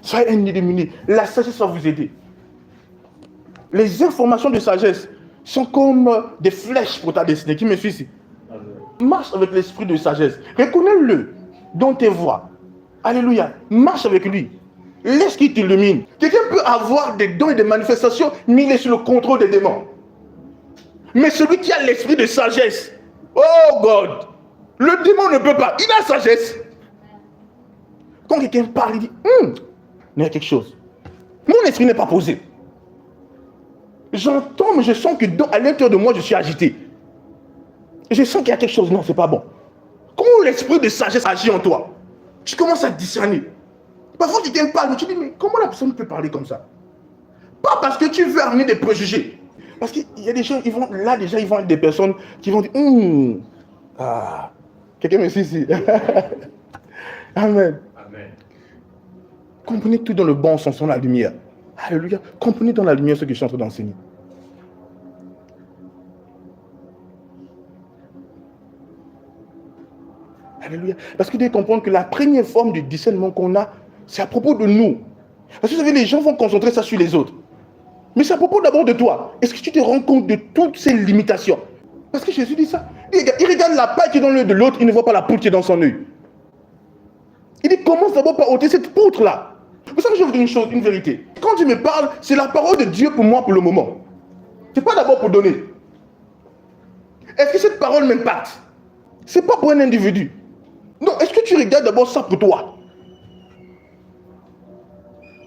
Soyez un illuminé. La sagesse va vous aider. Les informations de sagesse sont comme des flèches pour ta destinée. Qui me suit ici? Marche avec l'esprit de sagesse. Reconnais-le dans tes voies. Alléluia. Marche avec lui. Laisse qu'il t'illumine. Quelqu'un peut avoir des dons et des manifestations, mais il est sous le contrôle des démons. Mais celui qui a l'esprit de sagesse, oh God, le démon ne peut pas. Il a la sagesse. Quand quelqu'un parle, il dit, il y a quelque chose. Mon esprit n'est pas posé. J'entends, mais je sens que à l'intérieur de moi, je suis agité. Je sens qu'il y a quelque chose. Non, c'est pas bon. Comment l'esprit de sagesse agit en toi? Tu commences à discerner. Parfois, quelqu'un parle, mais tu dis, mais comment la personne peut parler comme ça? Pas parce que tu veux amener des préjugés. Parce qu'il y a des gens, ils vont être des personnes qui vont dire, quelqu'un me suit ici. Amen. Amen. Comprenez tout dans le bon sens, dans la lumière. Alléluia. Comprenez dans la lumière ce que je suis en train d'enseigner. Alléluia. Parce que vous devez comprendre que la première forme de discernement qu'on a, c'est à propos de nous. Parce que vous savez, les gens vont concentrer ça sur les autres. Mais c'est à propos d'abord de toi. Est-ce que tu te rends compte de toutes ces limitations? Parce que Jésus dit ça. Il regarde la paille qui est dans l'œil de l'autre, il ne voit pas la poutre qui est dans son œil. Il dit, commence d'abord par ôter cette poutre-là. Vous savez, je vais vous dire une chose, une vérité. Quand Dieu me parle, c'est la parole de Dieu pour moi pour le moment. C'est pas d'abord pour donner. Est-ce que cette parole m'impacte? C'est pas pour un individu. Non, est-ce que tu regardes d'abord ça pour toi?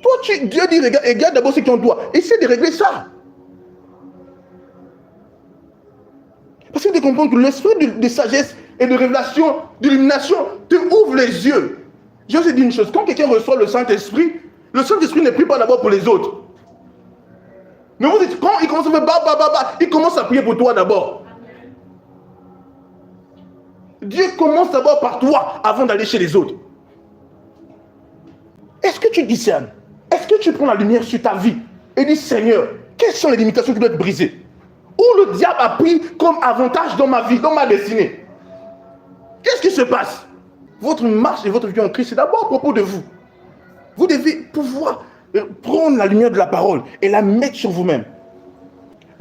Toi, Dieu dit, regarde d'abord ce qui est en toi. Essaie de régler ça. Parce que tu comprends que l'esprit de sagesse et de révélation, d'illumination, te ouvre les yeux. Je vous ai dit une chose, quand quelqu'un reçoit le Saint-Esprit ne prie pas d'abord pour les autres. Mais vous dites, quand il commence à faire il commence à prier pour toi d'abord. Dieu commence d'abord par toi avant d'aller chez les autres. Est-ce que tu discernes? Est-ce que tu prends la lumière sur ta vie et dis, Seigneur, quelles sont les limitations qui doivent être brisées? Où le diable a pris comme avantage dans ma vie, dans ma destinée? Qu'est-ce qui se passe? Votre marche et votre vie en Christ, c'est d'abord à propos de vous. Vous devez pouvoir prendre la lumière de la parole et la mettre sur vous-même.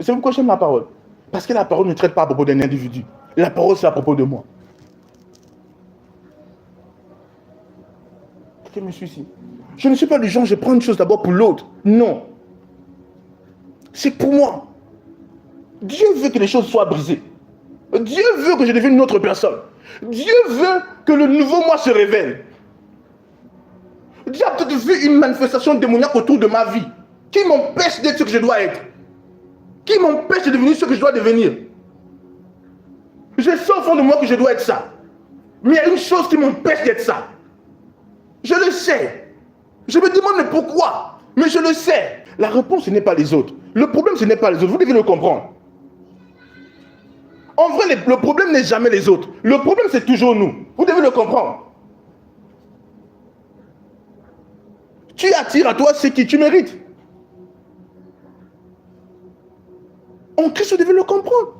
C'est pourquoi j'aime la parole. Parce que la parole ne traite pas à propos d'un individu. La parole, c'est à propos de moi. Quelqu'un me suit ici? Je ne suis pas du genre, je prends une chose d'abord pour l'autre. Non. C'est pour moi. Dieu veut que les choses soient brisées. Dieu veut que je devienne une autre personne. Dieu veut que le nouveau moi se révèle. Dieu a peut-être vu une manifestation démoniaque autour de ma vie qui m'empêche d'être ce que je dois être. Qui m'empêche de devenir ce que je dois devenir. Je sais au fond de moi que je dois être ça. Mais il y a une chose qui m'empêche d'être ça. Je le sais. Je me demande pourquoi. Mais je le sais. La réponse, ce n'est pas les autres. Le problème, ce n'est pas les autres. Vous devez le comprendre. En vrai, le problème n'est jamais les autres. Le problème, c'est toujours nous. Vous devez le comprendre. Tu attires à toi ce que tu mérites. En Christ, vous devez le comprendre.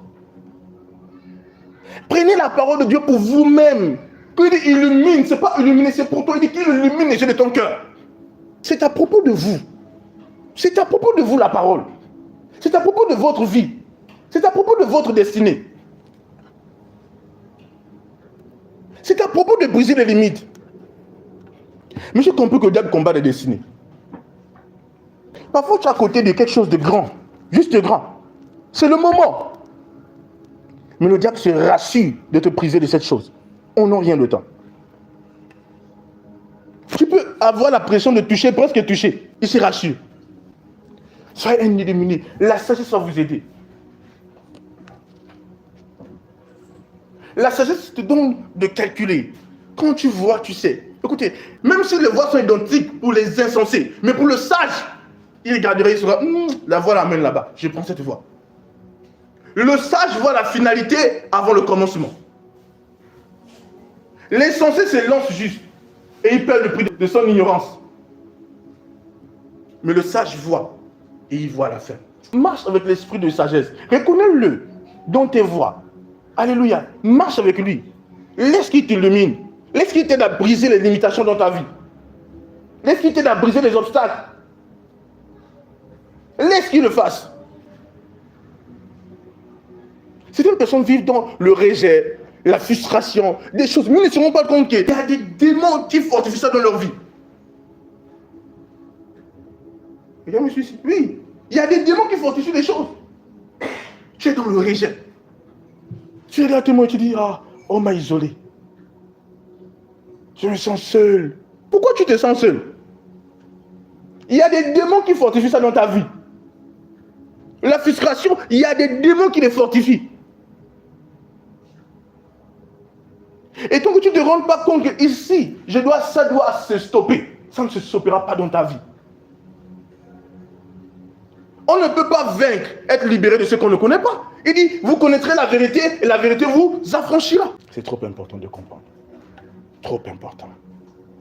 Prenez la parole de Dieu pour vous-même. Quand il dit illumine, ce n'est pas illuminer, c'est pour toi. Il dit qu'il illumine les yeux de ton cœur. C'est à propos de vous. C'est à propos de vous la parole. C'est à propos de votre vie. C'est à propos de votre destinée. C'est à propos de briser les limites. Mais j'ai compris que le diable combat les destinées. Parfois, tu es à côté de quelque chose de grand. Juste de grand. C'est le moment. Mais le diable se rassure de te priver de cette chose. On n'a rien de temps. Tu peux avoir la pression de toucher, presque toucher. Il se rassure. Soyez un illuminé. La sagesse va vous aider. La sagesse te donne de calculer. Quand tu vois, tu sais. Écoutez, même si les voies sont identiques pour les insensés, mais pour le sage, il regarderait, il sera, la voie l'amène là-bas. Je prends cette voie. Le sage voit la finalité avant le commencement. L'insensé se lance juste et il perd le prix de son ignorance. Mais le sage voit et il voit la fin. Marche avec l'esprit de sagesse. Reconnais-le dans tes voies. Alléluia. Marche avec lui. Laisse qu'il t'illumine. Laisse qu'il t'aide à briser les limitations dans ta vie. Laisse qu'il t'aide à briser les obstacles. Laisse qu'il le fasse. Certaines personnes vivent dans le rejet, la frustration, des choses, mais ils ne se rendent pas compte qu'il y a des démons qui fortifient ça dans leur vie. Regarde, monsieur ici. Oui, il y a des démons qui fortifient des choses. Tu es dans le rejet. Tu es là, témoin, et tu dis, ah, on m'a isolé. Je me sens seul. Pourquoi tu te sens seul? Il y a des démons qui fortifient ça dans ta vie. La frustration, il y a des démons qui les fortifient. Et tant que tu ne te rends pas compte que ici, ça doit se stopper. Ça ne se stoppera pas dans ta vie. On ne peut pas vaincre, être libéré de ce qu'on ne connaît pas. Il dit, vous connaîtrez la vérité et la vérité vous affranchira. C'est trop important de comprendre. Trop important.